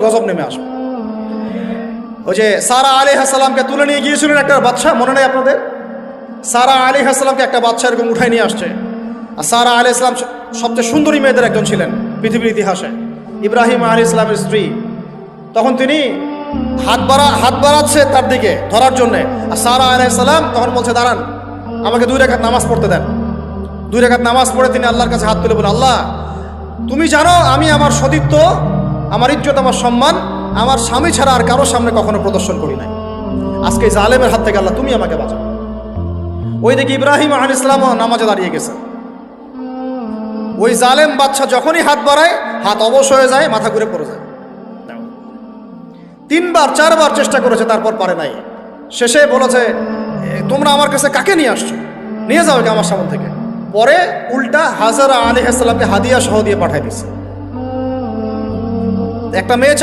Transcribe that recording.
গজব নেমে আসবে। ওই যে সারা আলাইহিস সালামকে তুলে নিয়ে গিয়েছিলেন একটা বাদশা, মনে নেই আপনাদের? সারা আলাইহিস সালামকে একটা বাদশা এরকম উঠায় নিয়ে আসছে। আর সারা আলাইহিস সালাম সবচেয়ে সুন্দরী মেয়েদের একজন ছিলেন পৃথিবীর ইতিহাসে, ইব্রাহিম আলাইহিস সালামের স্ত্রী। তখন তিনি হাত বাড়াচ্ছে তার দিকে ধরার জন্যে, আর সারা আলাইহিস সালাম তখন বলছে, দাঁড়ান, আমাকে 2 রাকাত নামাজ পড়তে দেন। 2 রাকাত নামাজ পড়ে তিনি আল্লাহর কাছে হাত তুলে বলেন, আল্লাহ তুমি জানো আমি আমার সতীত্ব, আমার ইজ্জত, আমার সম্মান আমার স্বামী ছাড়া আর কারোর সামনে কখনো প্রদর্শন করি নাই। আজকে এই জালেমের হাত থেকে আল্লাহ তুমি আমাকে বাঁচাও। ওই দিকে ইব্রাহিম আলাইহিস সালামও নামাজে দাঁড়িয়ে গেছে। ওই জালেম বাদশা যখনই হাত বাড়ায় হাত অবশ হয়ে যায়, মাথা ঘুরে পড়ে যায়। 3বার 4বার চেষ্টা করেছে, তারপর পারে নাই। শেষে বলেছে, তোমরা আমার কাছে কাকে নিয়ে আসছো, নিয়ে যাও আমার সামনে থেকে। পরে উল্টা হাজারা আলাইহিস সালামকে হাদিয়া সহ দিয়ে পাঠাই দিচ্ছে। একটা মেয়ে